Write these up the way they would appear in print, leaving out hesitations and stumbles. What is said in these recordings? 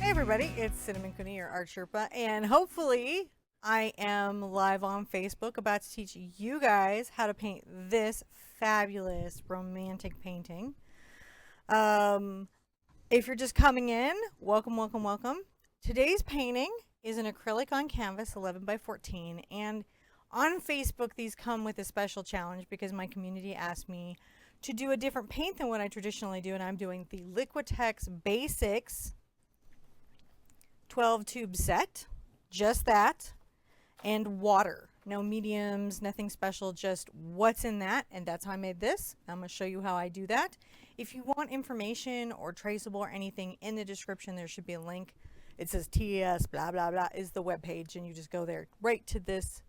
Hey everybody, it's Cinnamon Cooney, your Art Sherpa, and hopefully I am live on Facebook about to teach you guys how to paint this fabulous romantic painting. If you're just coming in, welcome, welcome, welcome. Today's painting is an acrylic on canvas, 11 by 14, and on Facebook these come with a special challenge because my community asked me to do a different paint than what I traditionally do, and I'm doing the Liquitex Basics 12 tube set, just that, and water. No mediums, nothing special, just what's in that, and that's how I made this. I'm going to show you how I do that. If you want information or traceable or anything, in the description there should be a link. It says TS blah blah blah is the web page, and you just go there right to this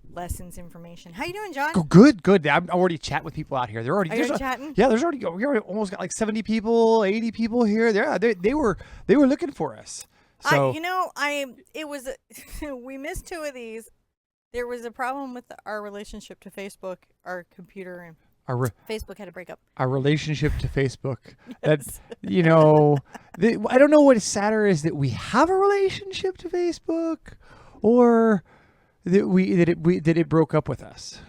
lessons information. How you doing, John? Oh, good, good. I'm already chatting with people out here. They're already, Are you chatting? Yeah, we already almost got like 70 people, 80 people here. They were looking for us. So it was we missed two of these. There was a problem with our relationship to Facebook, our computer, and Facebook had to break up. Our relationship to Facebook. Yes. I don't know what is sadder is that we have a relationship to Facebook, or that it broke up with us.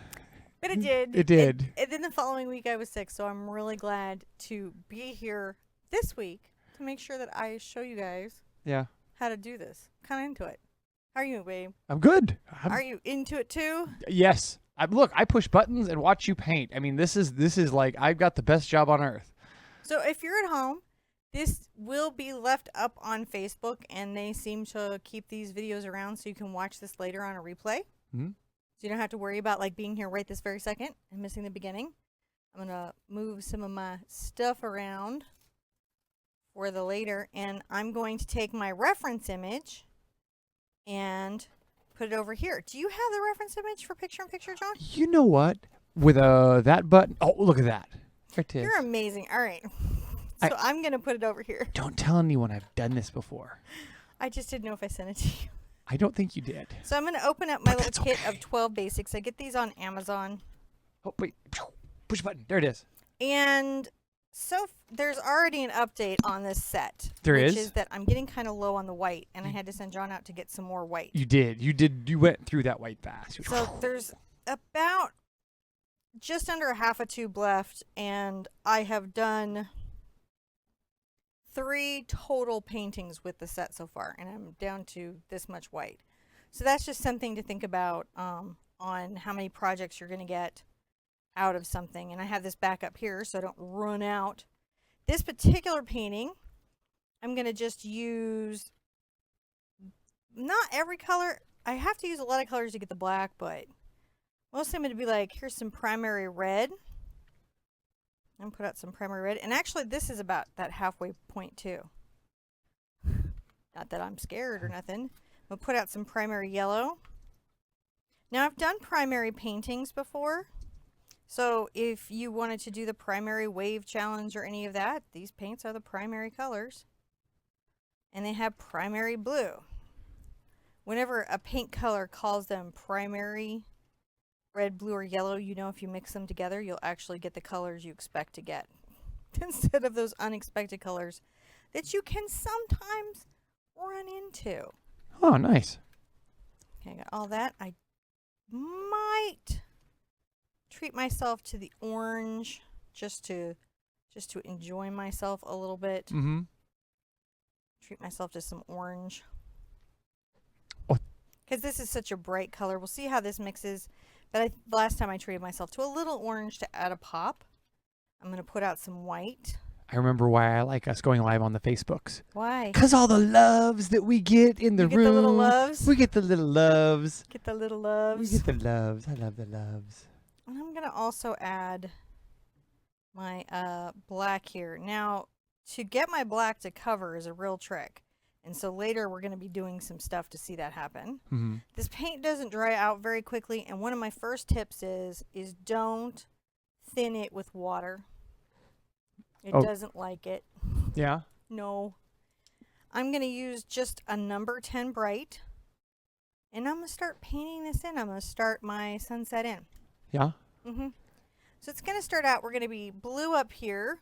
But it did. It did. And then the following week I was sick, so I'm really glad to be here this week to make sure that I show you guys how to do this. Kind of into it. How are you, babe? I'm good. Are you into it too? Yes. Look, I push buttons and watch you paint. I mean, this is like I've got the best job on earth. So if you're at home, this will be left up on Facebook, and they seem to keep these videos around so you can watch this later on a replay. Mm-hmm. So you don't have to worry about like being here right this very second and missing the beginning. I'm going to move some of my stuff around for the later, and I'm going to take my reference image and put it over here. Do you have the reference image for picture-in-picture, John? You know what? With that button. Oh, look at that. There it is. You're amazing. All right. So I'm going to put it over here. Don't tell anyone I've done this before. I just didn't know if I sent it to you. I don't think you did. So I'm going to open up my little kit of 12 basics. I get these on Amazon. Oh, wait. Push a button. There it is. And so there's already an update on this set. Which is that I'm getting kind of low on the white, and I had to send John out to get some more white. You did. You went through that white fast. So there's about just under a half a tube left, and I have done 3 total paintings with the set so far, and I'm down to this much white. So that's just something to think about on how many projects you're going to get out of something. And I have this back up here so I don't run out. This particular painting, I'm going to just use not every color. I have to use a lot of colors to get the black, but mostly I'm going to be like, here's some primary red. And put out some primary red. And actually, this is about that halfway point, too. Not that I'm scared or nothing. I'll put out some primary yellow. Now, I've done primary paintings before. So, if you wanted to do the primary wave challenge or any of that, these paints are the primary colors. And they have primary blue. Whenever a paint color calls them primary red, blue, or yellow, you know if you mix them together, you'll actually get the colors you expect to get. Instead of those unexpected colors that you can sometimes run into. Oh, nice. Okay, I got all that. I might treat myself to the orange just to enjoy myself a little bit. Mm-hmm. Treat myself to some orange. Oh. Because this is such a bright color. We'll see how this mixes. But last time I treated myself to a little orange to add a pop. I'm going to put out some white. I remember why I like us going live on the Facebooks. Why? Because all the loves that we get in the room. You get the little loves? We get the little loves. Get the little loves. We get the loves. I love the loves. And I'm going to also add my black here. Now, to get my black to cover is a real trick. And so later we're going to be doing some stuff to see that happen. Mm-hmm. This paint doesn't dry out very quickly. And one of my first tips is don't thin it with water. It doesn't like it. Yeah? No. I'm going to use just a number 10 bright. And I'm going to start painting this in. I'm going to start my sunset in. Yeah? Mm-hmm. So it's going to start out, we're going to be blue up here.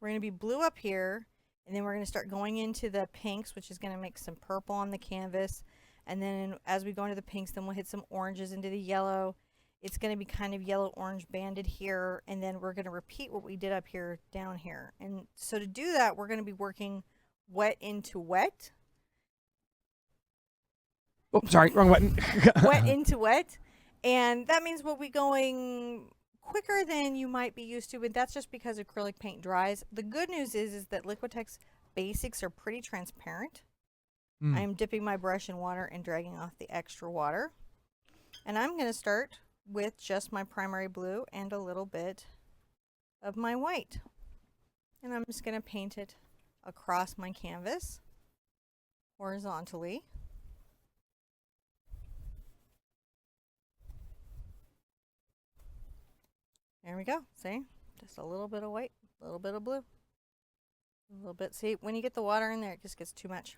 We're going to be blue up here. And then we're going to start going into the pinks, which is going to make some purple on the canvas. And then as we go into the pinks, then we'll hit some oranges into the yellow. It's going to be kind of yellow-orange banded here. And then we're going to repeat what we did up here down here. And so to do that, we're going to be working wet into wet. Oh, sorry, wrong button. Wet into wet. And that means we'll be going quicker than you might be used to, but that's just because acrylic paint dries. The good news is that Liquitex Basics are pretty transparent. I am dipping my brush in water and dragging off the extra water. And I'm going to start with just my primary blue and a little bit of my white. And I'm just going to paint it across my canvas horizontally. There we go. See? Just a little bit of white, a little bit of blue. A little bit. See, when you get the water in there, it just gets too much.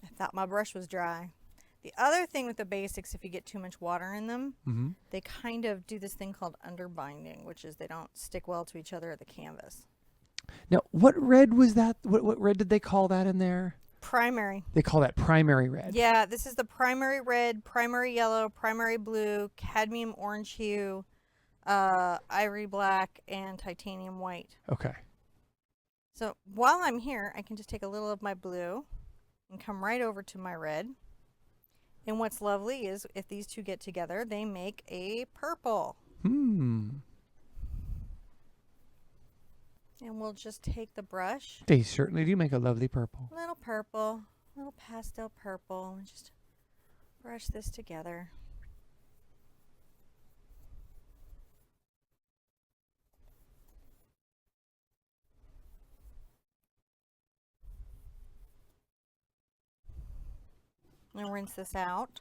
I thought my brush was dry. The other thing with the basics, if you get too much water in them, they kind of do this thing called underbinding, which is they don't stick well to each other at the canvas. Now, what red was that? What red did they call that in there? Primary. They call that primary red. Yeah, this is the primary red, primary yellow, primary blue, cadmium orange hue, ivory black, and titanium white. Okay. So while I'm here, I can just take a little of my blue and come right over to my red. And what's lovely is if these two get together, they make a purple. And we'll just take the brush. They certainly do make a lovely purple. Little purple, little pastel purple, and just brush this together. And rinse this out.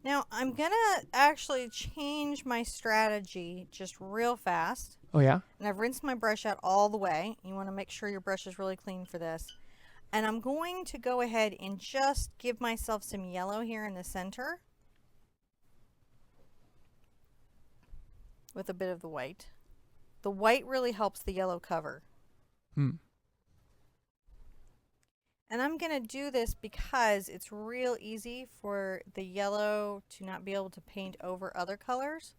Now I'm gonna actually change my strategy just real fast. Oh yeah? And I've rinsed my brush out all the way. You want to make sure your brush is really clean for this. And I'm going to go ahead and just give myself some yellow here in the center with a bit of the white. The white really helps the yellow cover. And I'm going to do this because it's real easy for the yellow to not be able to paint over other colors,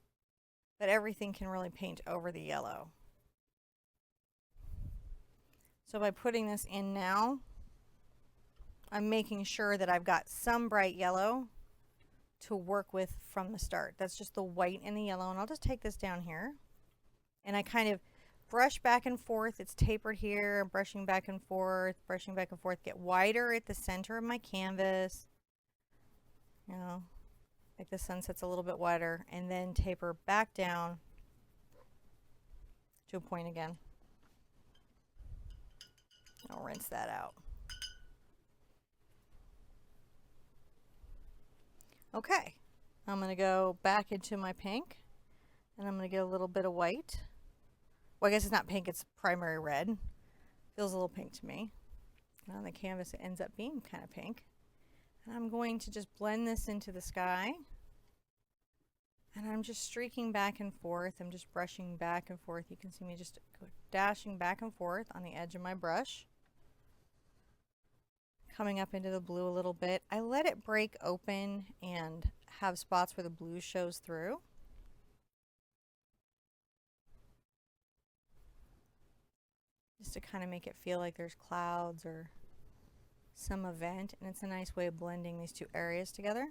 but everything can really paint over the yellow. So by putting this in now, I'm making sure that I've got some bright yellow to work with from the start. That's just the white and the yellow. And I'll just take this down here and I kind of brush back and forth. It's tapered here, brushing back and forth, get wider at the center of my canvas. You know, like the sunset's a little bit wider, and then taper back down to a point again. I'll rinse that out. Okay, I'm going to go back into my pink, and I'm going to get a little bit of white. Well, I guess it's not pink, it's primary red. Feels a little pink to me. And on the canvas, it ends up being kind of pink. And I'm going to just blend this into the sky. And I'm just streaking back and forth. I'm just brushing back and forth. You can see me just go dashing back and forth on the edge of my brush. Coming up into the blue a little bit. I let it break open and have spots where the blue shows through. Just to kind of make it feel like there's clouds or some event, and it's a nice way of blending these two areas together.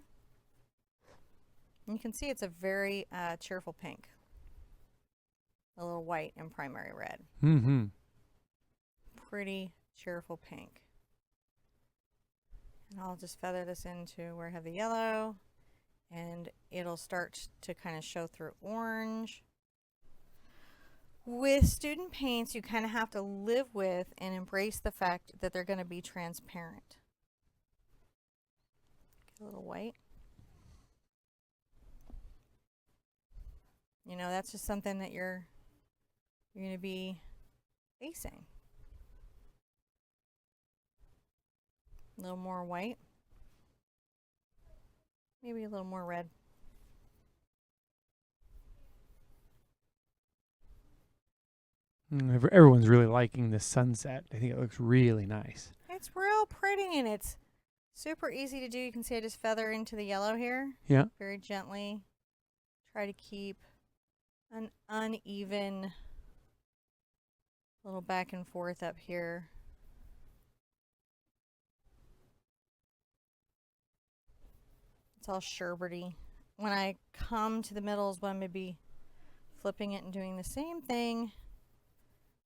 And you can see it's a very cheerful pink, a little white and primary red. Pretty cheerful pink. And I'll just feather this into where I have the yellow, and it'll start to kind of show through orange. With student paints, you kind of have to live with and embrace the fact that they're going to be transparent. Get a little white. You know, that's just something that you're going to be facing. A little more white. Maybe a little more red. Everyone's really liking this sunset. I think it looks really nice. It's real pretty and it's super easy to do. You can see I just feather into the yellow here. Yeah. Very gently. Try to keep an uneven little back and forth up here. It's all sherbety. When I come to the middle is when I'm going to be flipping it and doing the same thing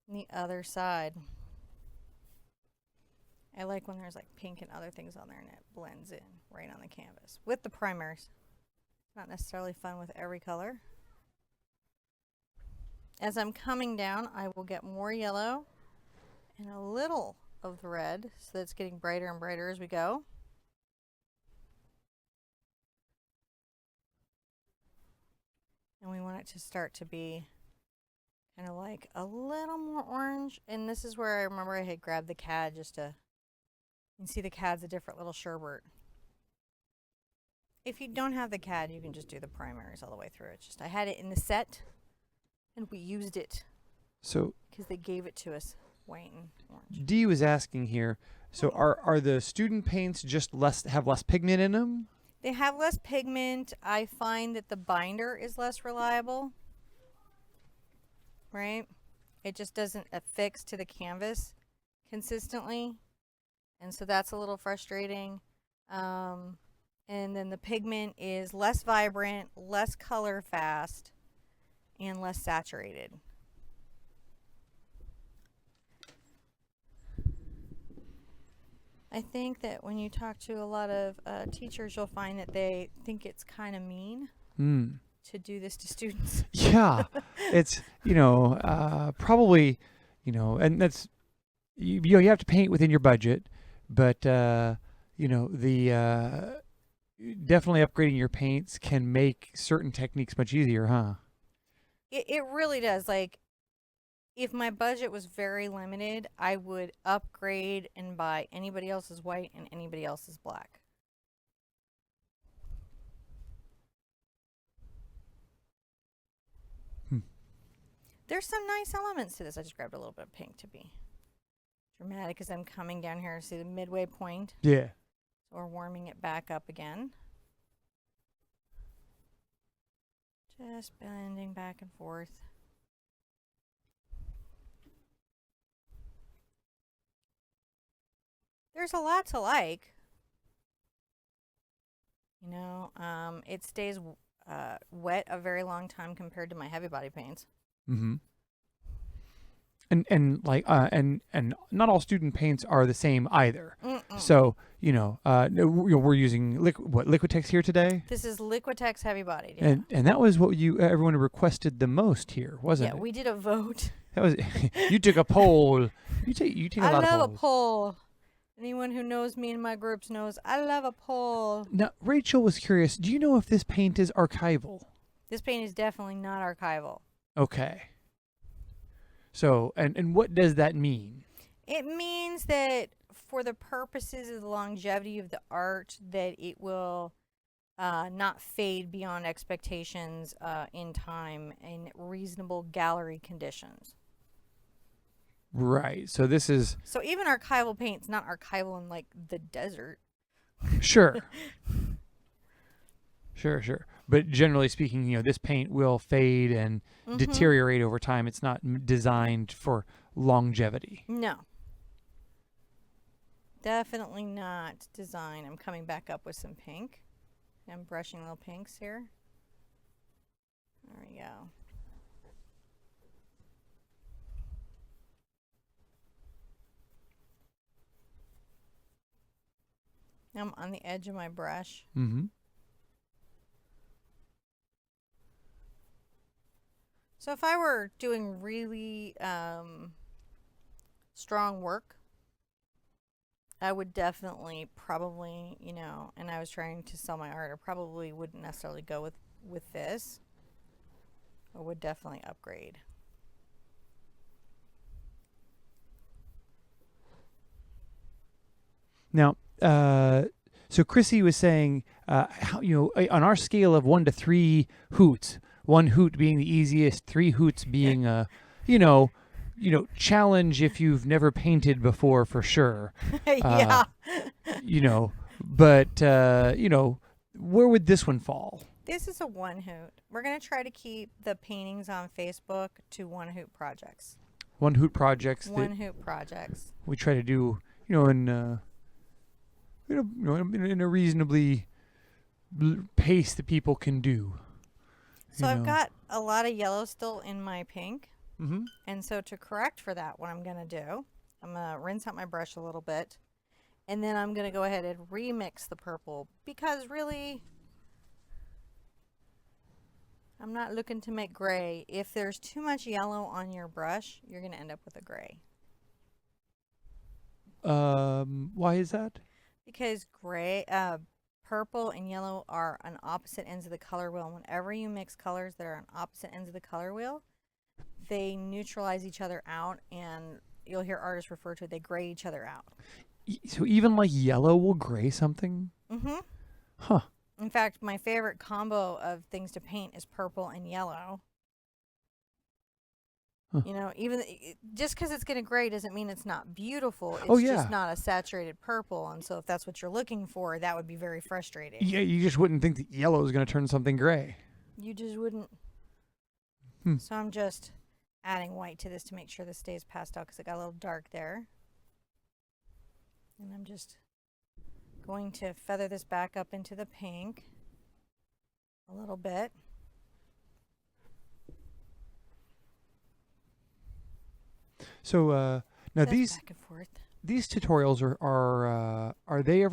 on the other side. I like when there's like pink and other things on there and it blends in right on the canvas with the primers. Not necessarily fun with every color. As I'm coming down, I will get more yellow and a little of the red so that it's getting brighter and brighter as we go. And we want it to start to be kind of like a little more orange. And this is where I remember I had grabbed the CAD just to, you can see the CAD's a different little sherbet. If you don't have the CAD, you can just do the primaries all the way through. It's just, I had it in the set and we used it. So, because they gave it to us white and orange. Dee was asking here, so are the student paints just have less pigment in them? They have less pigment. I find that the binder is less reliable, right? It just doesn't affix to the canvas consistently. And so that's a little frustrating. And then the pigment is less vibrant, less color fast, and less saturated. I think that when you talk to a lot of teachers, you'll find that they think it's kind of mean to do this to students. Yeah, it's, probably, and that's, you have to paint within your budget, but, definitely upgrading your paints can make certain techniques much easier, huh? It really does. Like, if my budget was very limited, I would upgrade and buy anybody else's white and anybody else's black. There's some nice elements to this. I just grabbed a little bit of pink to be dramatic as I'm coming down here. See the midway point? Yeah. So we're warming it back up again. Just blending back and forth. There's a lot to like. It stays wet a very long time compared to my heavy body paints. Mm-hmm. And not all student paints are the same either. So we're using Liquitex here today. This is Liquitex heavy bodied. Yeah. And that was what everyone requested the most here, wasn't it? Yeah, we did a vote. That was you took a poll. You take a lot of polls. I love a poll. Anyone who knows me in my groups knows I love a poll. Now, Rachel was curious. Do you know if this paint is archival? This paint is definitely not archival. Okay. So, and what does that mean? It means that for the purposes of the longevity of the art, that it will not fade beyond expectations in time in reasonable gallery conditions. Right. So this is... So even archival paint's not archival in like the desert. Sure. Sure. But generally speaking, this paint will fade and deteriorate over time. It's not designed for longevity. No. Definitely not designed. I'm coming back up with some pink. I'm brushing little pinks here. There we go. I'm on the edge of my brush. Mm-hmm. So if I were doing really strong work, I would definitely probably, and I was trying to sell my art, I probably wouldn't necessarily go with this. I would definitely upgrade. Now, so Chrissy was saying, on our scale of 1 to 3 hoots, 1 hoot being the easiest, 3 hoots being, challenge if you've never painted before for sure. Yeah. But where would this one fall? This is a one hoot. We're going to try to keep the paintings on Facebook to one hoot projects. One hoot projects. One hoot projects. We try to do, in a reasonably pace that people can do. So I've got a lot of yellow still in my pink. Mm-hmm. And so to correct for that, what I'm going to do, I'm going to rinse out my brush a little bit. And then I'm going to go ahead and remix the purple because really, I'm not looking to make gray. If there's too much yellow on your brush, you're going to end up with a gray. Why is that? Because purple and yellow are on opposite ends of the color wheel. Whenever you mix colors that are on opposite ends of the color wheel, they neutralize each other out, and you'll hear artists refer to it, they gray each other out. So even like yellow will gray something? Mm-hmm. Huh. In fact, my favorite combo of things to paint is purple and yellow. Huh. Even just because it's going to gray doesn't mean it's not beautiful. It's just not a saturated purple. And so if that's what you're looking for, that would be very frustrating. Yeah, you just wouldn't think that yellow is going to turn something gray. You just wouldn't. So I'm just adding white to this to make sure this stays pastel because it got a little dark there. And I'm just going to feather this back up into the pink a little bit. So now That's these back and forth. These tutorials are they here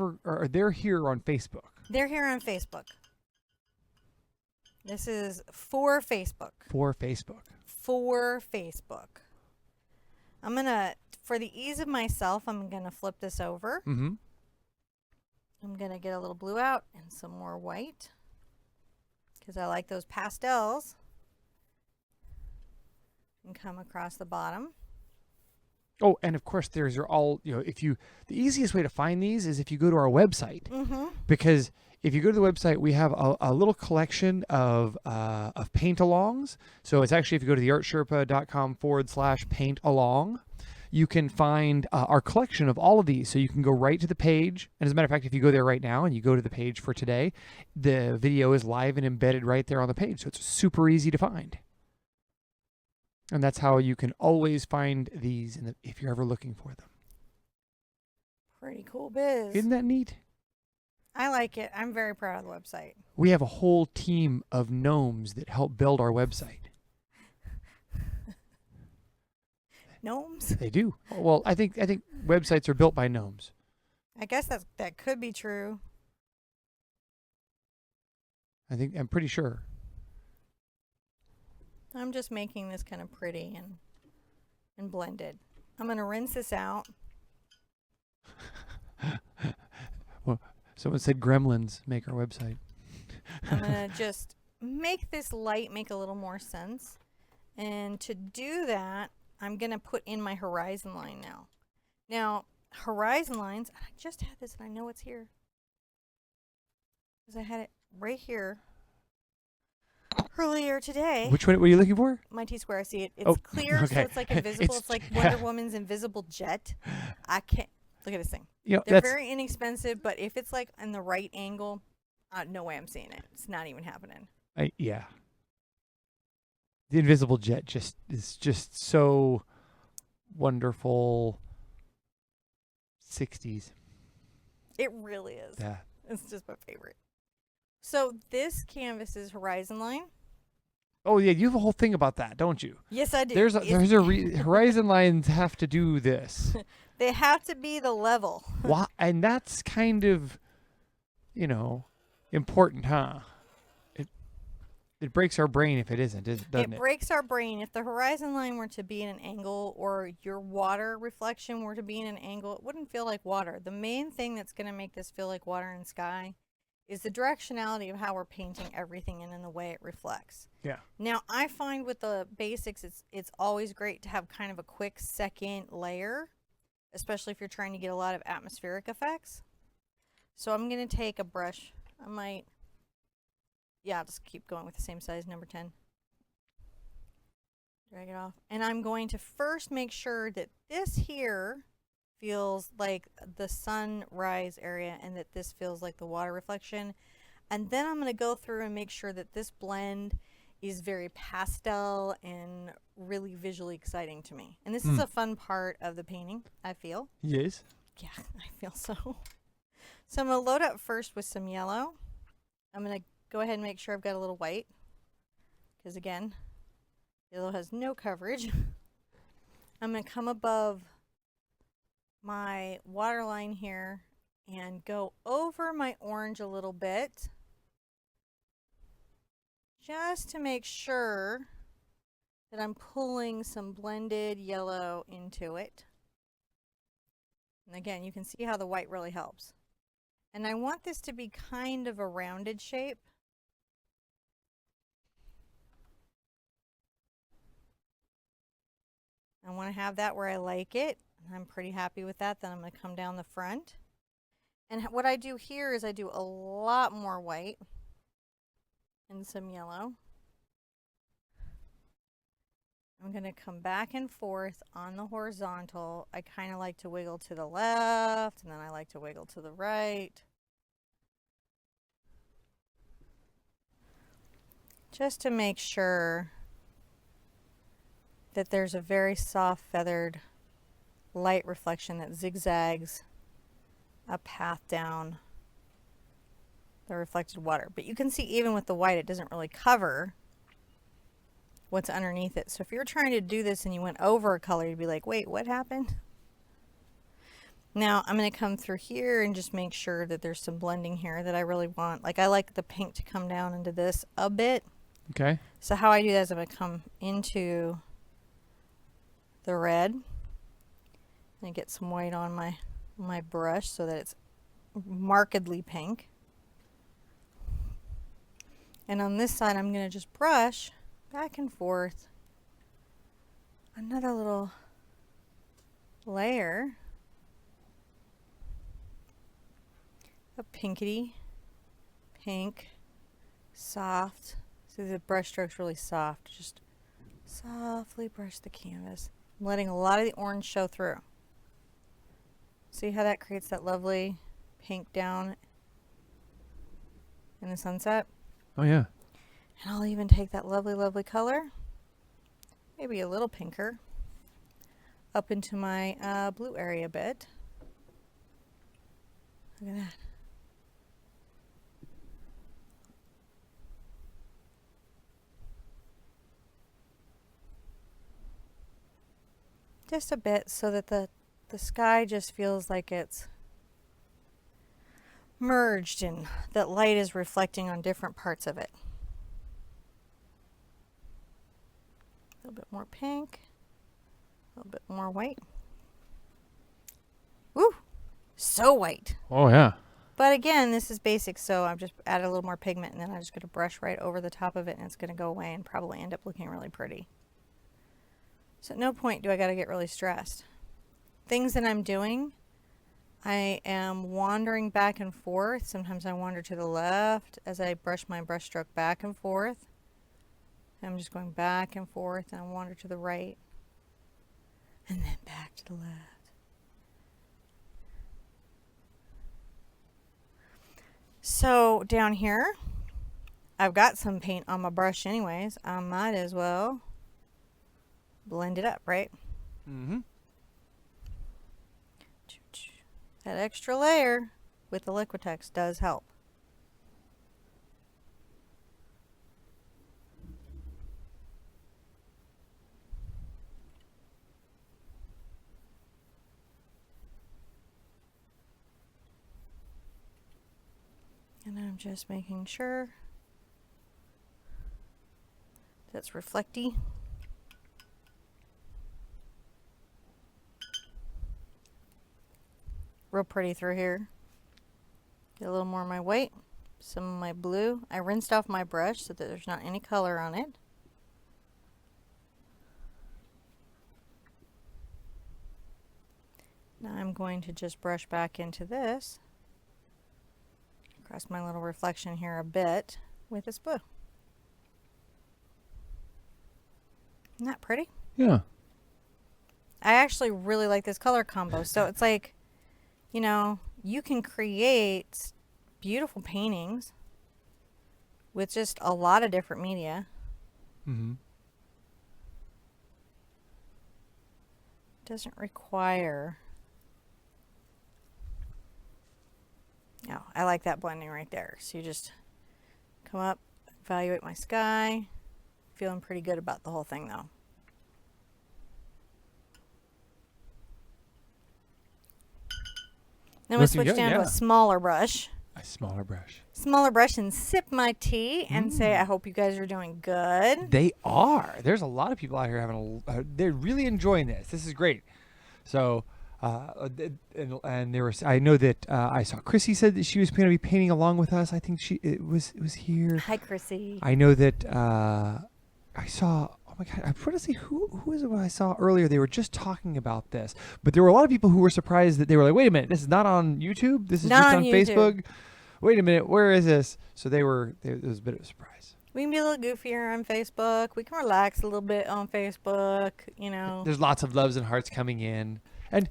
on Facebook? They're here on Facebook. This is for Facebook. For Facebook. For Facebook. I'm gonna, for the ease of myself, I'm gonna flip this over. Mm-hmm. I'm gonna get a little blue out and some more white because I like those pastels. And come across the bottom. Oh, and of course, there's all, the easiest way to find these is if you go to our website. Mm-hmm. Because if you go to the website, we have a little collection of paint-alongs. So it's actually, if you go to theartsherpa.com/paint-along, you can find our collection of all of these. So you can go right to the page. And as a matter of fact, if you go there right now and you go to the page for today, the video is live and embedded right there on the page. So it's super easy to find. And that's how you can always find these if you're ever looking for them. Pretty cool biz. Isn't that neat? I like it. I'm very proud of the website. We have a whole team of gnomes that help build our website. Gnomes? They do. Well, I think websites are built by gnomes. I guess that could be true. I'm pretty sure. I'm just making this kind of pretty and blended. I'm going to rinse this out. Well, someone said gremlins make our website. I'm going to just make this light make a little more sense. And to do that, I'm going to put in my horizon line now. Now, horizon lines, I just had this and I know it's here. Because I had it right here earlier today. Which one were you looking for? My T-square. I see it. It's clear, okay. so it's like invisible. It's like Wonder Woman's invisible jet. I can't. Look at this thing. They're very inexpensive, but if it's like in the right angle, no way I'm seeing it. It's not even happening. Yeah. The invisible jet is just so wonderful. 60s. It really is. Yeah. It's just my favorite. So this canvas is horizon line. Oh yeah, you have a whole thing about that, don't you? Yes, I do. There's horizon lines have to do this. They have to be the level. Why? And that's kind of, important, huh? It breaks our brain if it isn't, doesn't it? It breaks our brain. If the horizon line were to be in an angle or your water reflection were to be in an angle, it wouldn't feel like water. The main thing that's going to make this feel like water and sky is the directionality of how we're painting everything and in the way it reflects. Yeah. Now, I find with the basics, it's always great to have kind of a quick second layer, especially if you're trying to get a lot of atmospheric effects. So I'm going to take a brush. I'll just keep going with the same size, number 10. Drag it off. And I'm going to first make sure that this here feels like the sunrise area and that this feels like the water reflection. And then I'm going to go through and make sure that this blend is very pastel and really visually exciting to me. And this is a fun part of the painting, I feel. Yes. Yeah, I feel so. So I'm going to load up first with some yellow. I'm going to go ahead and make sure I've got a little white. Because again, yellow has no coverage. I'm going to come above my waterline here and go over my orange a little bit. Just to make sure that I'm pulling some blended yellow into it. And again, you can see how the white really helps. And I want this to be kind of a rounded shape. I want to have that where I like it. I'm pretty happy with that. Then I'm going to come down the front. And what I do here is I do a lot more white and some yellow. I'm going to come back and forth on the horizontal. I kind of like to wiggle to the left, and then I like to wiggle to the right. Just to make sure that there's a very soft feathered light reflection that zigzags a path down the reflected water. But you can see even with the white, it doesn't really cover what's underneath it. So if you're trying to do this and you went over a color, you'd be like, wait, what happened? Now I'm going to come through here and just make sure that there's some blending here that I really want. Like I like the pink to come down into this a bit. Okay. So how I do that is I'm going to come into the red and get some white on my brush so that it's markedly pink. And on this side, I'm going to just brush back and forth another little layer of pinkety pink, soft. See, the brush stroke's really soft. Just softly brush the canvas. I'm letting a lot of the orange show through. See how that creates that lovely pink down in the sunset? Oh, yeah. And I'll even take that lovely, lovely color, maybe a little pinker, up into my blue area a bit. Look at that. Just a bit so that the sky just feels like it's merged and that light is reflecting on different parts of it. A little bit more pink, a little bit more white. Woo! So white. Oh, yeah. But again, this is basic, so I've just added a little more pigment and then I'm just going to brush right over the top of it and it's going to go away and probably end up looking really pretty. So at no point do I got to get really stressed. Things that I'm doing, I am wandering back and forth. Sometimes I wander to the left as I brush my brush stroke back and forth. I'm just going back and forth and I wander to the right and then back to the left. So down here, I've got some paint on my brush anyways. I might as well blend it up, right? Mm-hmm. That extra layer with the Liquitex does help. And I'm just making sure that's reflecty. Real pretty through here. Get a little more of my white, some of my blue. I rinsed off my brush so that there's not any color on it. Now I'm going to just brush back into this. Cross my little reflection here a bit with this blue. Isn't that pretty? Yeah. I actually really like this color combo. So it's like, you know, you can create beautiful paintings with just a lot of different media. Mm-hmm. Doesn't require... Oh, I like that blending right there. So you just come up, evaluate my sky. Feeling pretty good about the whole thing though. Then we switch down to a smaller brush. A smaller brush. Smaller brush and sip my tea and say, I hope you guys are doing good. They are. There's a lot of people out here having they're really enjoying this. This is great. So, and there was, I know that I saw Chrissy said that she was going to be painting along with us. I think it was here. Hi, Chrissy. I know that I saw, oh my God, I'm trying to see who is it I saw earlier. They were just talking about this, but there were a lot of people who were surprised that they were like, wait a minute, this is not on YouTube. This is Not just on on YouTube. Facebook. Wait a minute, where is this? So it was a bit of a surprise. We can be a little goofier on Facebook. We can relax a little bit on Facebook, you know. There's lots of loves and hearts coming in. And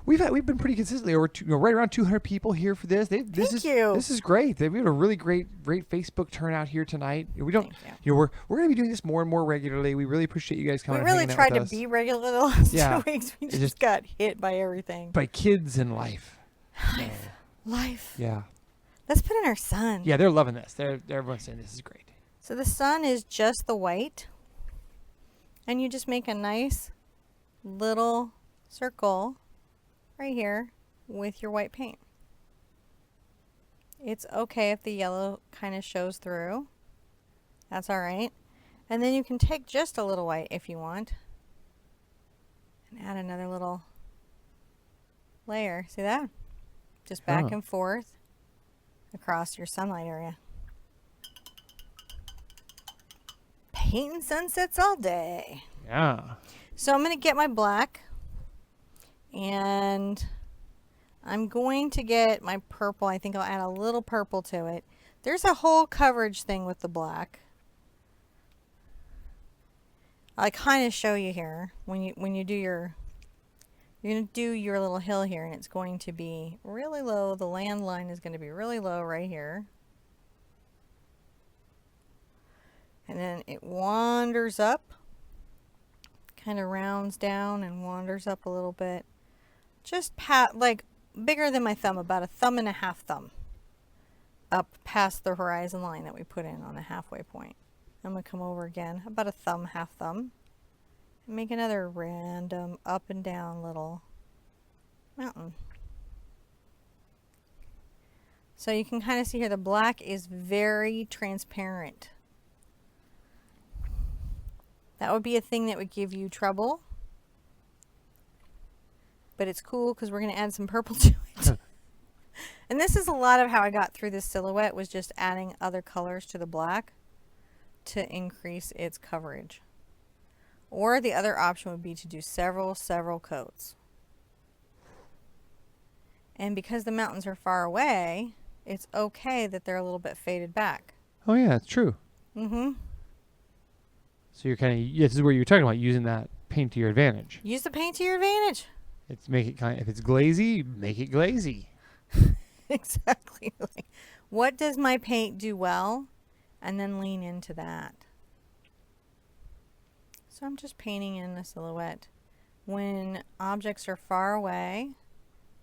we've been pretty consistently over right around 200 people here for this. Thank you. This is great. We have a really great Facebook turnout here tonight. We don't, we're going to be doing this more and more regularly. We really appreciate you guys coming. We really tried to be regular the last 2 weeks. We just got hit by everything. By kids and life. Life. Yeah. Let's put in our sun. Yeah, they're loving this. Everyone's saying this is great. So the sun is just the white, and you just make a nice little circle right here with your white paint. It's okay if the yellow kind of shows through. That's all right. And then you can take just a little white if you want and add another little layer. See that? Just back and forth across your sunlight area. Painting sunsets all day. Yeah. So I'm going to get my black, and I'm going to get my purple. I think I'll add a little purple to it. There's a whole coverage thing with the black. I kind of show you here when you do your, you're going to do your little hill here, and it's going to be really low. The land line is going to be really low right here. And then it wanders up, kind of rounds down and wanders up a little bit. Just like bigger than my thumb, about a thumb and a half thumb. Up past the horizon line that we put in on the halfway point. I'm going to come over again, about a thumb, half thumb. And make another random up and down little mountain. So you can kind of see here the black is very transparent. That would be a thing that would give you trouble. But it's cool because we're going to add some purple to it. And this is a lot of how I got through this silhouette, was just adding other colors to the black to increase its coverage. Or the other option would be to do several coats. And because the mountains are far away, it's okay that they're a little bit faded back. Oh yeah, it's true. Mm-hmm. So you're this is where you're talking about using that paint to your advantage. Use the paint to your advantage. It's make it if it's glazy, make it glazy. Exactly. What does my paint do well? And then lean into that. So I'm just painting in the silhouette. When objects are far away,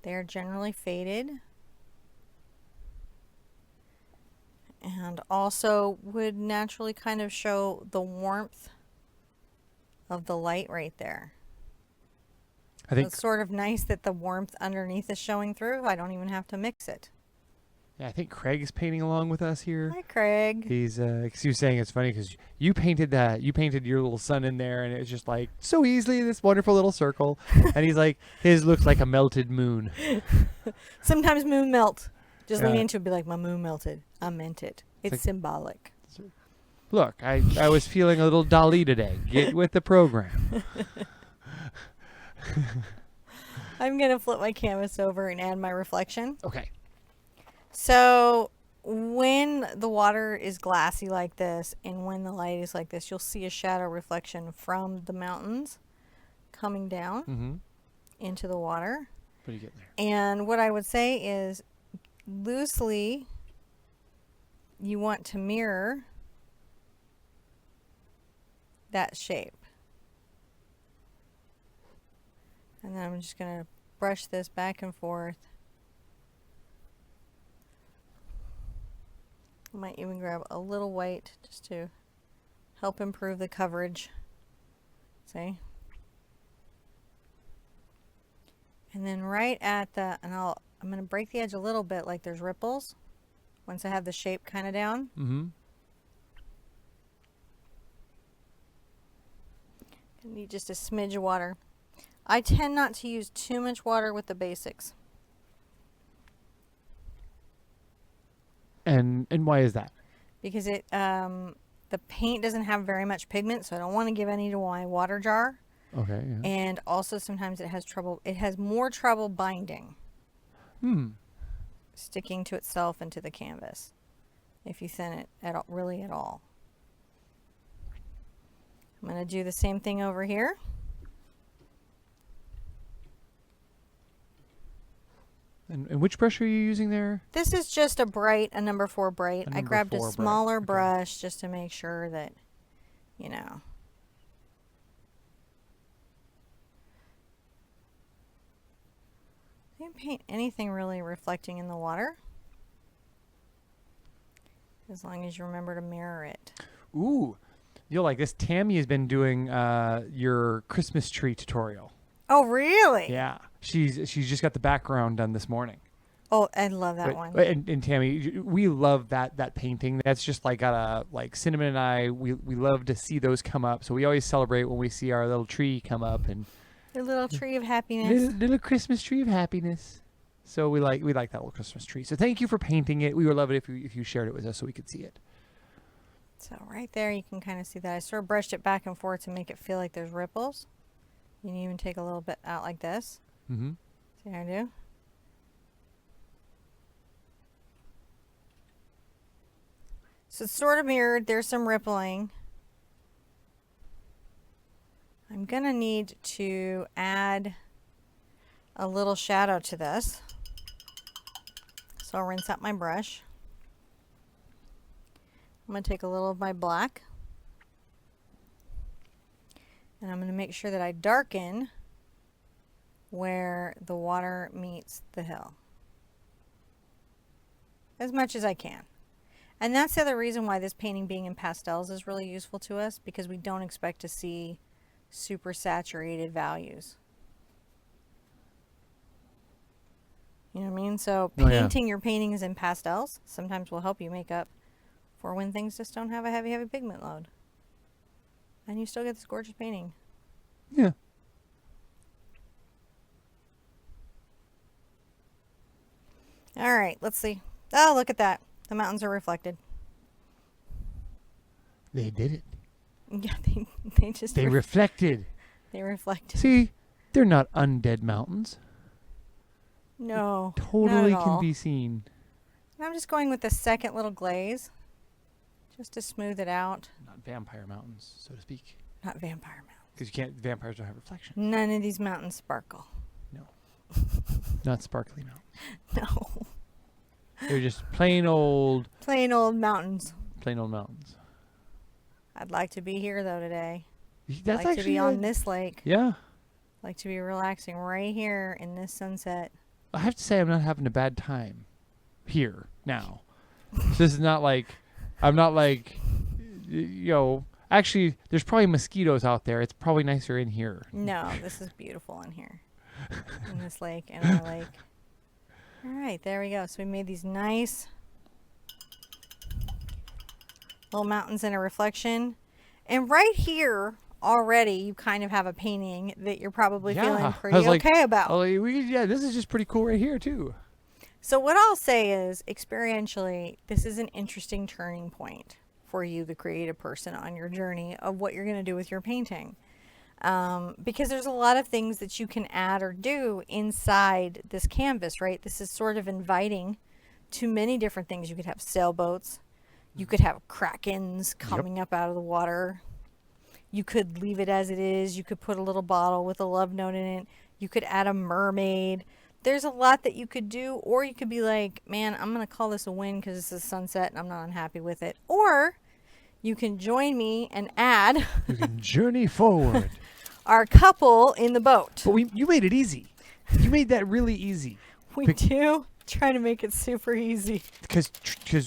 they are generally faded. And also would naturally kind of show the warmth of the light right there. I think it's sort of nice that the warmth underneath is showing through. I don't even have to mix it. Yeah, I think Craig is painting along with us here. Hi, Craig. He was saying it's funny because you painted your little sun in there, and it was just like so easily this wonderful little circle. And he's like, his looks like a melted moon. Sometimes moon melt. Just lean into it and be like, my moon melted. I meant it. It's like, symbolic. Look, I was feeling a little Dali today. Get with the program. I'm going to flip my canvas over and add my reflection. Okay. So when the water is glassy like this and when the light is like this, you'll see a shadow reflection from the mountains coming down into the water. What are you getting there? And what I would say is loosely you want to mirror that shape. And then I'm just going to brush this back and forth. I might even grab a little white just to help improve the coverage. See? And then right at the, and I'm going to break the edge a little bit like there's ripples once I have the shape kind of down. I need just a smidge of water. I tend not to use too much water with the basics. And why is that? Because it the paint doesn't have very much pigment, so I don't want to give any to my water jar. Okay. Yeah. And also sometimes it has more trouble binding. Sticking to itself and to the canvas if you thin it at all, really at all. I'm going to do the same thing over here. And which brush are you using there? This is just a number 4 bright. I grabbed a smaller brush just to make sure that, you know. You can paint anything really reflecting in the water, as long as you remember to mirror it. Ooh, you'll like this. Tammy has been doing your Christmas tree tutorial. Oh, really? Yeah, she's just got the background done this morning. Oh, I love that one. And Tammy, we love that painting. That's just like got a like Cinnamon and I. We love to see those come up. So we always celebrate when we see our little tree come up and the little tree of happiness. Little Christmas tree of happiness. So we like that little Christmas tree. So thank you for painting it. We would love it if you shared it with us so we could see it. So right there, you can kind of see that I sort of brushed it back and forth to make it feel like there's ripples. You can even take a little bit out like this. See how I do? So it's sort of mirrored. There's some rippling. I'm going to need to add a little shadow to this. So I'll rinse out my brush. I'm going to take a little of my black. And I'm going to make sure that I darken where the water meets the hill as much as I can. And that's the other reason why this painting being in pastels is really useful to us, because we don't expect to see super saturated values. You know what I mean? So painting your paintings in pastels sometimes will help you make up for when things just don't have a heavy pigment load. And you still get this gorgeous painting. Yeah. All right, let's see. Oh, look at that. The mountains are reflected. They did it. Yeah, they reflected. They reflected. See, they're not undead mountains. No. Totally not at can all. be seen. And I'm just going with the second little glaze just to smooth it out. Not vampire mountains, so to speak. Not vampire mountains. Because vampires don't have reflection. None of these mountains sparkle. No. Not sparkly mountains. No. They're just plain old mountains. Plain old mountains. I'd like to be here though today. That's I'd like actually to be on this lake. Yeah. Like to be relaxing right here in this sunset. I have to say I'm not having a bad time here now. This is not like I'm not like actually there's probably mosquitoes out there. It's probably nicer in here. No, this is beautiful in here. In this lake and our lake. All right, there we go. So we made these nice little mountains in a reflection. And right here already you kind of have a painting that you're probably feeling pretty okay about. Oh, this is just pretty cool right here too. So what I'll say is, experientially, this is an interesting turning point for you, the creative person, on your journey of what you're going to do with your painting. Because there's a lot of things that you can add or do inside this canvas, right? This is sort of inviting to many different things. You could have sailboats. You could have krakens coming up out of the water. You could leave it as it is. You could put a little bottle with a love note in it. You could add a mermaid. There's a lot that you could do, or you could be like, man, I'm going to call this a win because it's a sunset and I'm not unhappy with it. Or you can join me and add You can journey forward. our couple in the boat. But you made it easy. You made that really easy. We do try to make it super easy. Because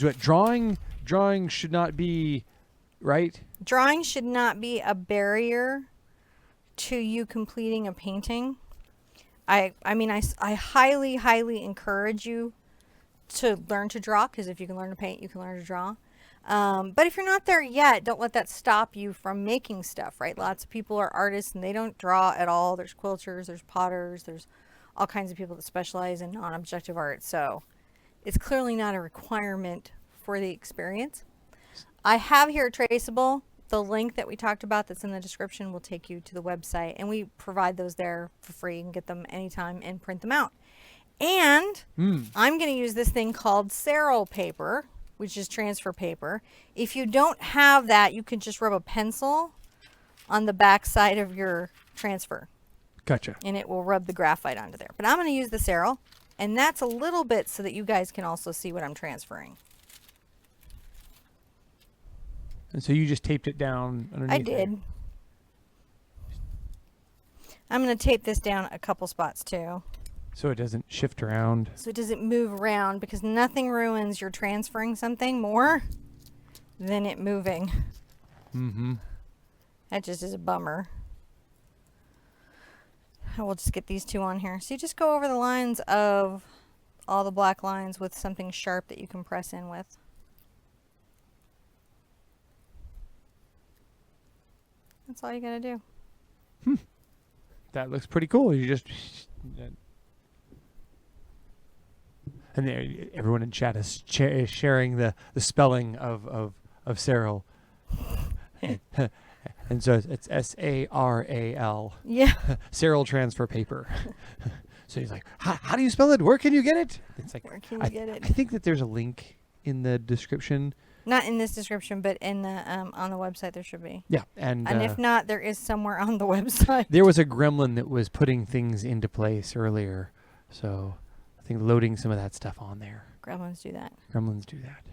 what drawing should not be, right? Drawing should not be a barrier to you completing a painting. I highly, highly encourage you to learn to draw, because if you can learn to paint, you can learn to draw. But if you're not there yet, don't let that stop you from making stuff, right? Lots of people are artists and they don't draw at all. There's quilters, there's potters, there's all kinds of people that specialize in non-objective art. So it's clearly not a requirement for the experience. I have here a traceable. The link that we talked about that's in the description will take you to the website, and we provide those there for free. You can get them anytime and print them out. And I'm going to use this thing called Serral paper, which is transfer paper. If you don't have that, you can just rub a pencil on the back side of your transfer. Gotcha. And it will rub the graphite onto there. But I'm going to use the Serral, and that's a little bit so that you guys can also see what I'm transferring. And so you just taped it down underneath. I did. I'm going to tape this down a couple spots too, so it doesn't shift around. so it doesn't move around, because nothing ruins your transferring something more than it moving. Mm-hmm. That just is a bummer. I will just get these two on here. So you just go over the lines of all the black lines with something sharp that you can press in with. That's all you gotta do. That looks pretty cool. You just... And there, everyone in chat is sharing the spelling of Serral. And so it's S-A-R-A-L. Yeah. Serral transfer paper. So he's like, how do you spell it? Where can you get it? It's like, Where can you get it? I think that there's a link in the description. Not in this description, but in the on the website there should be. Yeah, and if not, there is somewhere on the website. there was a gremlin that was putting things into place earlier, so I think loading some of that stuff on there. Gremlins do that. Gremlins do that.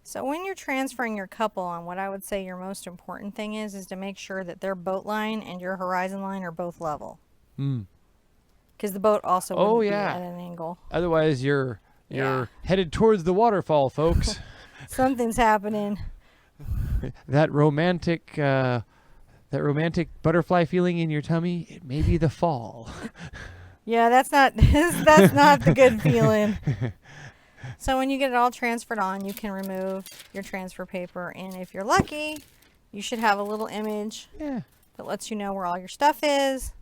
So when you're transferring your couple on, what I would say your most important thing is to make sure that their boat line and your horizon line are both level. Because the boat also wouldn't be at an angle. Otherwise, you're headed towards the waterfall, folks. Something's happening. That romantic butterfly feeling in your tummy, it may be the fall. Yeah, that's not the good feeling. So when you get it all transferred on, you can remove your transfer paper, and if you're lucky, you should have a little image that lets you know where all your stuff is.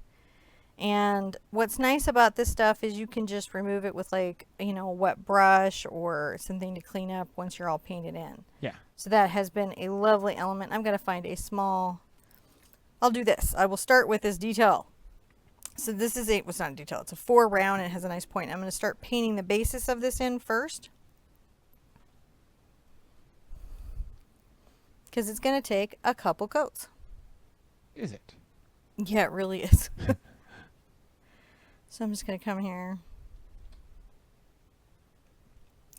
And what's nice about this stuff is you can just remove it with, like, a wet brush or something to clean up once you're all painted in. Yeah. So that has been a lovely element. I'm going to find a small... I'll do this. I will start with this detail. So this is it's not a detail. It's a 4 round and it has a nice point. I'm going to start painting the basis of this in first, because it's going to take a couple coats. Is it? Yeah, it really is. So I'm just going to come here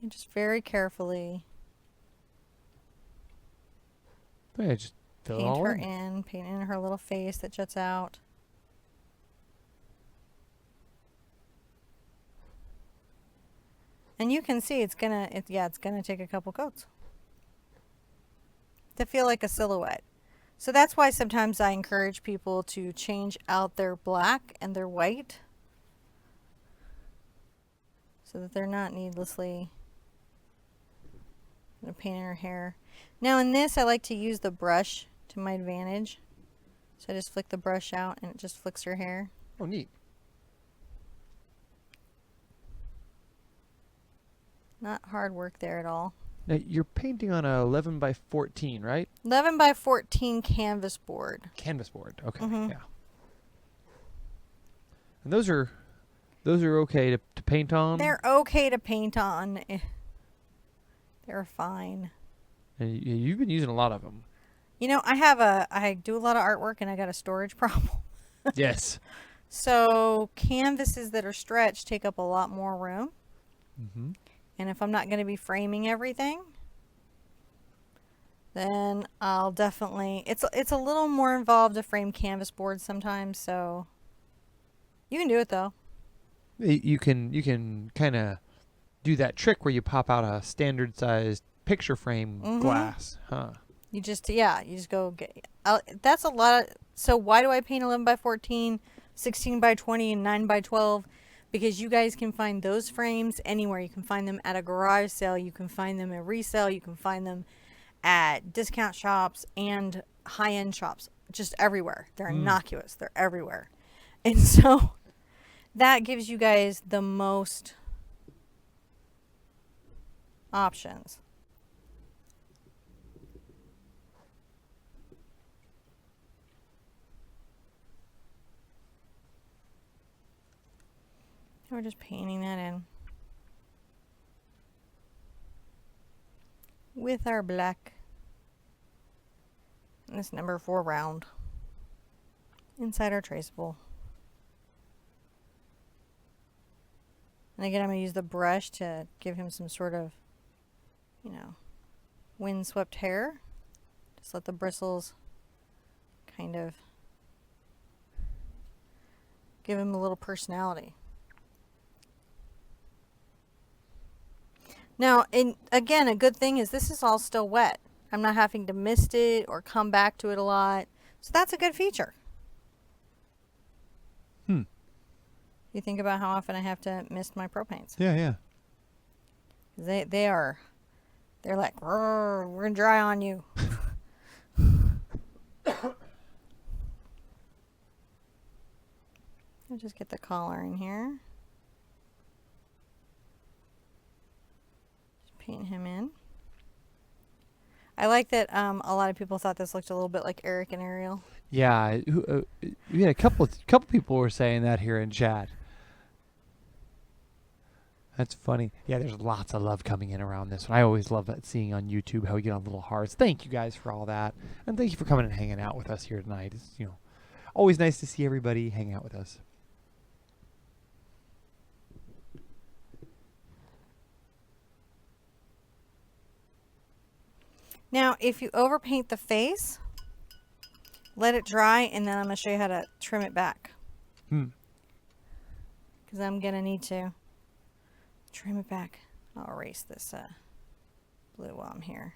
and just very carefully Just fill it paint all her in. paint in her little face that juts out. And you can see it's gonna take a couple coats to feel like a silhouette. So that's why sometimes I encourage people to change out their black and their white, so that they're not needlessly painting her hair. Now in this, I like to use the brush to my advantage. So I just flick the brush out and it just flicks her hair. Oh, neat. Not hard work there at all. Now, you're painting on a 11 by 14, right? 11 by 14 canvas board. Canvas board. Okay. Mhm. Yeah. And those are okay to paint on. They're okay to paint on. They're fine. And you've been using a lot of them. You know, I do a lot of artwork and I got a storage problem. Yes. So canvases that are stretched take up a lot more room. Mm-hmm. And if I'm not going to be framing everything, then I'll definitely, it's a little more involved to frame canvas boards sometimes, so you can do it though. You can kind of do that trick where you pop out a standard sized picture frame glass, huh? You just go get, that's a lot of, so why do I paint 11 by 14, 16 by 20, and 9 by 12? Because you guys can find those frames anywhere. You can find them at a garage sale. You can find them at resale. You can find them at discount shops and high-end shops. Just everywhere. They're innocuous. They're everywhere. And so that gives you guys the most options. We're just painting that in with our black. And this number 4 round inside our traceable. And again, I'm going to use the brush to give him some sort of, you know, windswept hair. Just let the bristles kind of give him a little personality. Now, again, a good thing is this is all still wet. I'm not having to mist it or come back to it a lot. So that's a good feature. You think about how often I have to mist my pro paints. Yeah. They're like, we're going to dry on you. I'll just get the collar in here. Paint him in. I like that a lot of people thought this looked a little bit like Eric and Ariel. Yeah, we had a couple people were saying that here in chat. That's funny. Yeah, there's lots of love coming in around this one. I always love that, seeing on YouTube how we get on little hearts. Thank you guys for all that, and thank you for coming and hanging out with us here tonight. It's, you know, always nice to see everybody hang out with us. Now, if you overpaint the face, let it dry, and then I'm going to show you how to trim it back. Because I'm going to need to trim it back. I'll erase this blue while I'm here.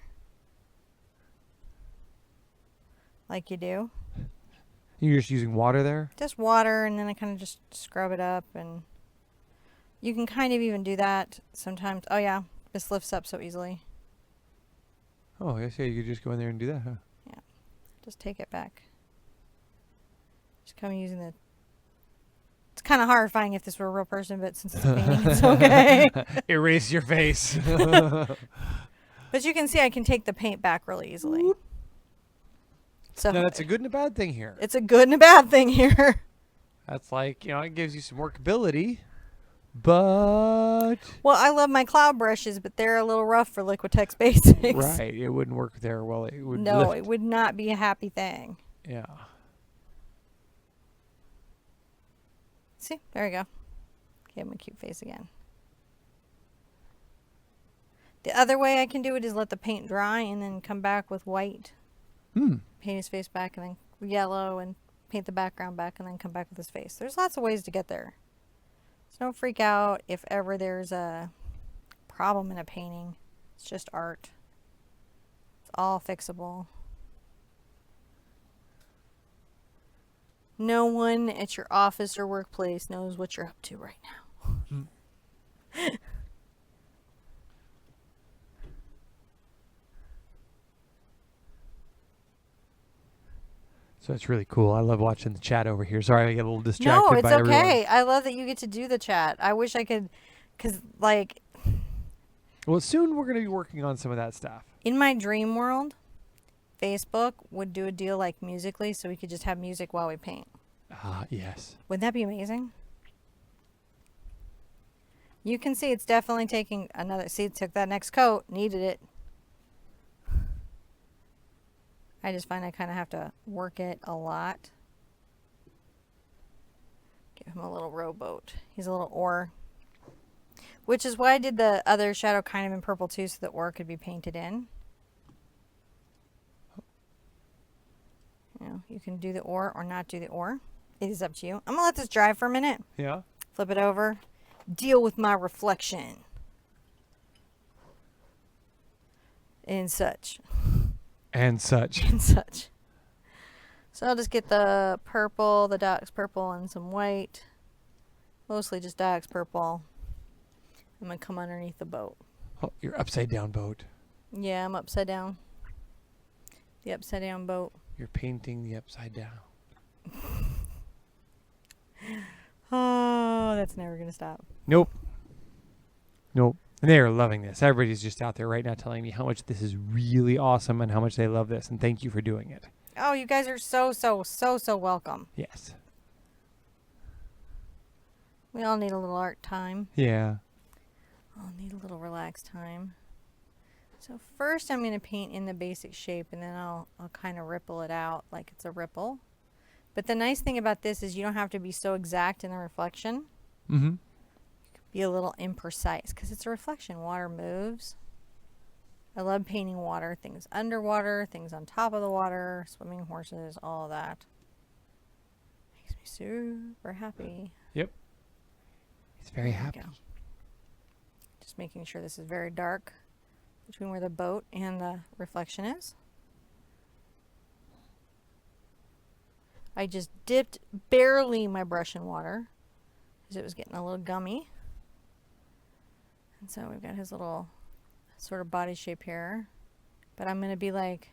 Like you do. You're just using water there? Just water, and then I kind of just scrub it up, and you can kind of even do that sometimes. Oh yeah, this lifts up so easily. Oh, yes, yeah, you could just go in there and do that, huh? Yeah, just take it back. Just kind of using the... It's kind of horrifying if this were a real person, but since it's painting, it's okay. Erase your face. But you can see I can take the paint back really easily. Whoop. So now, that's a good and a bad thing here. It's a good and a bad thing here. That's like, you know, it gives you some workability, but... Well, I love my cloud brushes, but they're a little rough for Liquitex Basics. Right, it wouldn't work there well. It would No, lift. it would not be a happy thing. Yeah. See, there we go. Give him a cute face again. The other way I can do it is let the paint dry and then come back with white. Paint his face back and then yellow and paint the background back and then come back with his face. There's lots of ways to get there. So don't freak out if ever there's a problem in a painting. It's just art. It's all fixable. No one at your office or workplace knows what you're up to right now. So it's really cool. I love watching the chat over here. Sorry, I get a little distracted. No, it's by okay. Everyone. I love that you get to do the chat. I wish I could, because like... Well, soon we're going to be working on some of that stuff. In my dream world, Facebook would do a deal like Musically, so we could just have music while we paint. Yes. Wouldn't that be amazing? You can see it's definitely taking another, see, it took that next coat, needed it. I just find I kind of have to work it a lot. Give him a little rowboat. He's a little oar. Which is why I did the other shadow kind of in purple too, so the oar could be painted in. You know, you can do the oar or not do the oar. It is up to you. I'm going to let this dry for a minute. Yeah. Flip it over. Deal with my reflection. And such. And such. And such. So I'll just get the purple, the Dox purple, and some white. Mostly just Dox purple. I'm going to come underneath the boat. Oh, your upside down boat. Yeah, I'm upside down. The upside down boat. You're painting the upside down. Oh, that's never going to stop. Nope. Nope. And they are loving this. Everybody's just out there right now telling me how much this is really awesome and how much they love this. And thank you for doing it. Oh, you guys are so welcome. Yes. We all need a little art time. Yeah. I'll need a little relaxed time. So first I'm going to paint in the basic shape, and then I'll kind of ripple it out like it's a ripple. But the nice thing about this is you don't have to be so exact in the reflection. Mm-hmm. Be a little imprecise because it's a reflection. Water moves. I love painting water. Things underwater, things on top of the water, swimming horses, all of that. Makes me super happy. Yep. He's very happy. Just making sure this is very dark between where the boat and the reflection is. I just dipped barely my brush in water because it was getting a little gummy. And so we've got his little sort of body shape here. But I'm going to be like,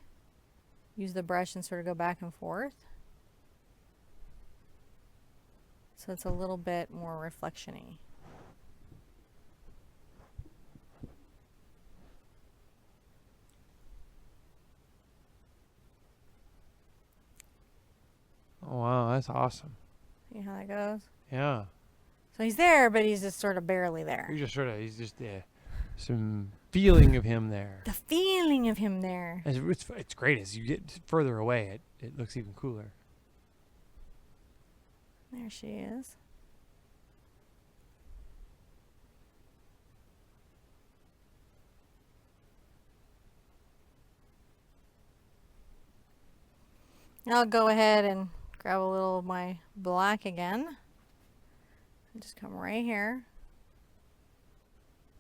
use the brush and sort of go back and forth. So it's a little bit more reflection-y. Oh, wow. That's awesome. See how that goes? Yeah. So he's there, but he's just sort of barely there. He's just some feeling of him there. The feeling of him there. It's great. As you get further away, it looks even cooler. There she is. I'll go ahead and grab a little of my black again. And just come right here.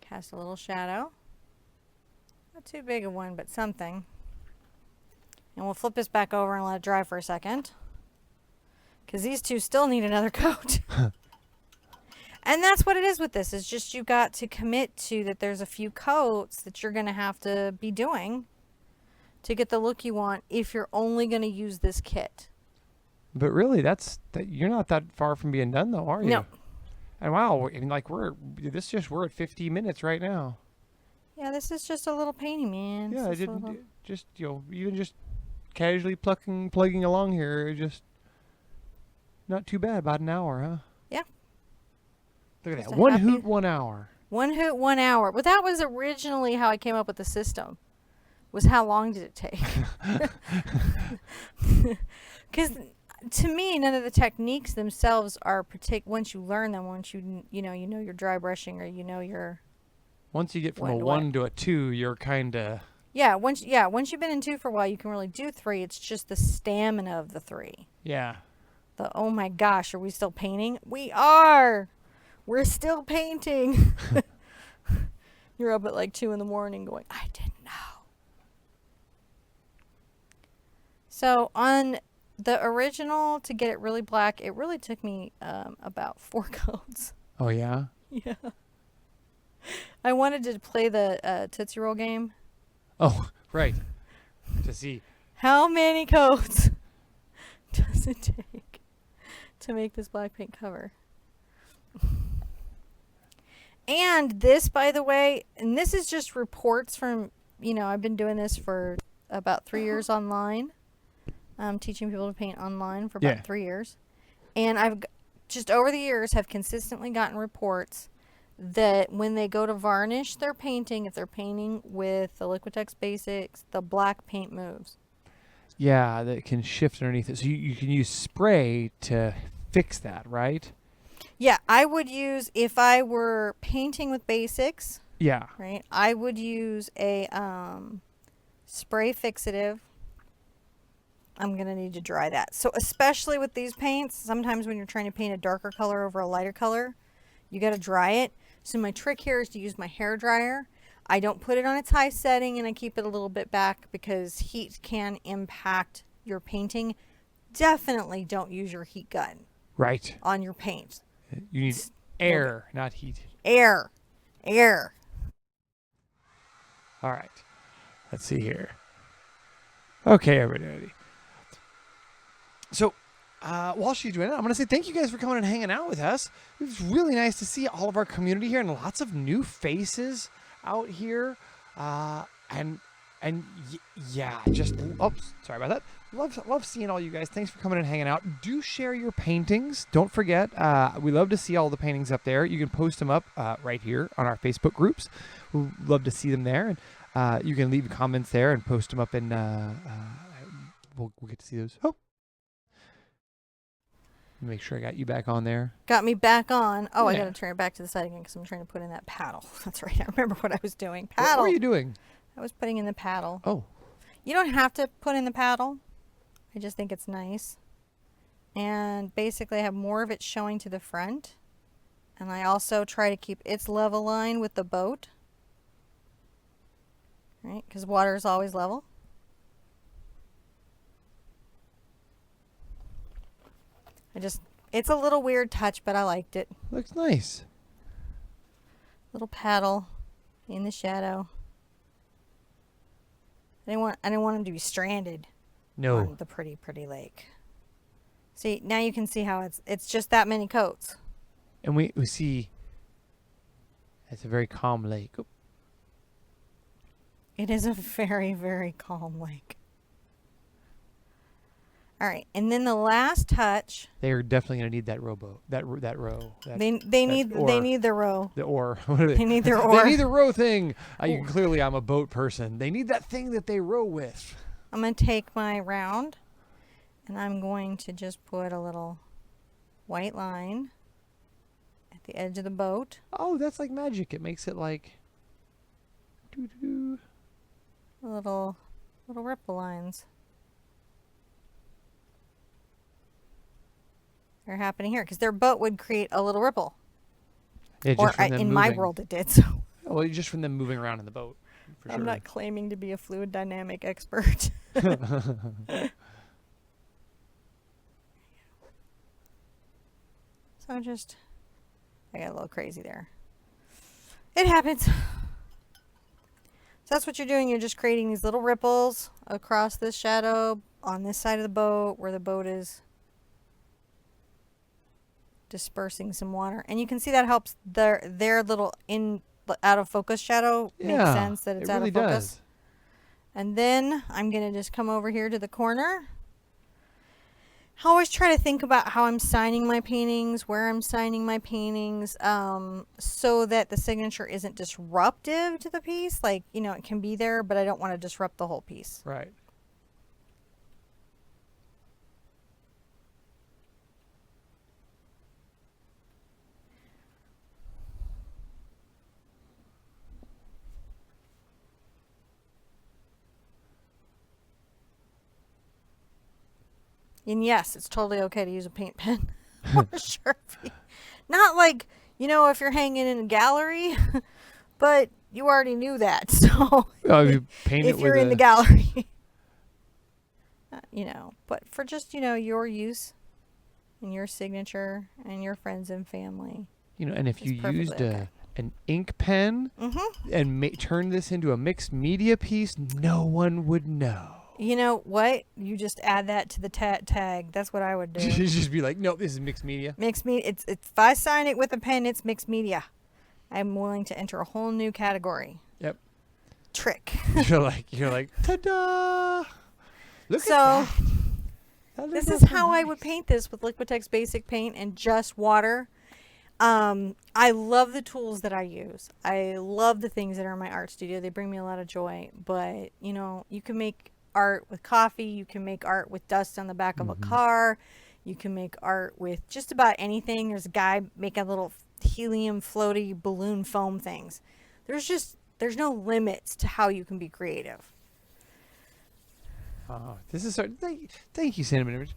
Cast a little shadow. Not too big a one, but something. And we'll flip this back over and let it dry for a second. Because these two still need another coat. And that's what it is with this. It's just you got to commit to that there's a few coats that you're going to have to be doing to get the look you want if you're only going to use this kit. But really, you're not that far from being done, though, are you? No. And wow, I mean, like we're at 50 minutes right now. Yeah, this is just a little painting, man. Yeah, I didn't just even just casually plugging along here, just not too bad. About an hour, huh? Yeah. Look at Just that. a One happy- hoot, 1 hour. One hoot, 1 hour. But that was originally how I came up with the system. Was how long did it take? Because to me, none of the techniques themselves are once you learn them, once you know your dry brushing, or you know your Once you get from a One to 1 to a 2, you're kind of once you've been in 2 for a while, you can really do 3. It's just the stamina of the 3. yeah. Oh my gosh, are we still painting? We are. We're still painting. You're up at like 2 in the morning going, I didn't know. So on the original, to get it really black, it really took me about 4 coats. Oh yeah. Yeah. I wanted to play the Tootsie Roll game. Oh right. To see. How many coats does it take to make this black paint cover? And this, by the way, and this is just reports from, I've been doing this for about 3 years online. Teaching people to paint online for about 3 years. And I've just over the years have consistently gotten reports that when they go to varnish their painting, if they're painting with the Liquitex Basics, the black paint moves. Yeah, that can shift underneath it. So you can use spray to fix that, right? Yeah, I would use, if I were painting with basics, Yeah. right, I would use a spray fixative. I'm going to need to dry that. So especially with these paints, sometimes when you're trying to paint a darker color over a lighter color, you got to dry it. So my trick here is to use my hair dryer. I don't put it on its high setting and I keep it a little bit back because heat can impact your painting. Definitely don't use your heat gun Right. on your paint. You need air, not heat. Air. Air. All right. Let's see here. Okay, everybody. So, while she's doing it, I'm going to say thank you guys for coming and hanging out with us. It was really nice to see all of our community here and lots of new faces out here. Yeah, just oops, sorry about that. Love seeing all you guys. Thanks for coming and hanging out. Do share your paintings. Don't forget, we love to see all the paintings up there. You can post them up right here on our Facebook groups. We'd love to see them there, and you can leave comments there and post them up, and we'll get to see those. Oh, make sure I got you back on there. Got me back on. Oh, Yeah. I got to turn it back to the side again because I'm trying to put in that paddle. That's right. I remember what I was doing. What Paddle. are you doing? I was putting in the paddle. Oh, You don't have to put in the paddle. I just think it's nice. And basically I have more of it showing to the front. And I also try to keep its level line with the boat. Right? Because water is always level. It's a little weird touch, but I liked it. looks nice. Little paddle in the shadow. I didn't want him to be stranded No. on the pretty lake. See, now you can see how it's just that many coats. And we see it's a very calm lake. Oh, It is a very, very calm lake. All right, and then the last touch. they are definitely going to need that rowboat. That row. They need the row. The oar. What are They need their oar. They need the row thing. Clearly, I'm a boat person. They need that thing that they row with. I'm going to take my round and I'm going to just put a little white line at the edge of the boat. Oh, that's like magic. It makes it like doo-doo. Little ripple lines. They're happening here because their boat would create a little ripple. Yeah, Or just from them in my moving. world it did. So Well, just from them moving around in the boat. For I'm sure. not claiming to be a fluid dynamic expert. So I got a little crazy there. It happens. So that's what you're doing. You're just creating these little ripples across this shadow on this side of the boat where the boat is dispersing some water. And you can see that helps their little out of focus shadow make sense that it's it out really of focus. does. And then I'm going to just come over here to the corner. I always try to think about how I'm signing my paintings, where I'm signing my paintings, so that the signature isn't disruptive to the piece. Like, you know, it can be there, but I don't want to disrupt the whole piece. Right. And yes, it's totally okay to use a paint pen or a Sharpie. Not like, you know, if you're hanging in a gallery, but you already knew that. So You paint if it you're with in the gallery, you know, but for just, you know, your use and your signature and your friends and family. and if It's you perfectly used okay. an ink pen and turn this into a mixed media piece, no one would know. You know what? You just add that to the tag. That's what I would do. You just be like, no, this is mixed media. Mixed media. It's if I sign it with a pen, it's mixed media. I'm willing to enter a whole new category. Yep. Trick. You're like, ta-da! Look So, at that. This is how I would paint this with Liquitex Basic Paint and just water. I love the tools that I use. I love the things that are in my art studio. They bring me a lot of joy. But, you know, you can make art with coffee. You can make art with dust on the back of a car. You can make art with just about anything. There's a guy making little helium floaty balloon foam things. There's no limits to how you can be creative. Oh, this is so. Thank you, Cinnamon.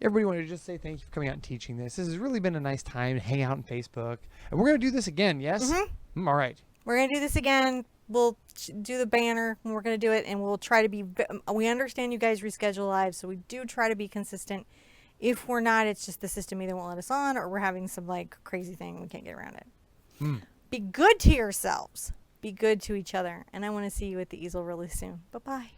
Everybody wanted to just say thank you for coming out and teaching this. This has really been a nice time to hang out on Facebook. And we're going to do this again, yes? All right. We're going to do this again. We'll do the banner and we're going to do it, and we'll try to be, we understand you guys reschedule live, so we do try to be consistent. If we're not, it's just the system either won't let us on or we're having some like crazy thing. We can't get around it. Be good to yourselves. Be good to each other. And I want to see you at the easel really soon. Bye-bye.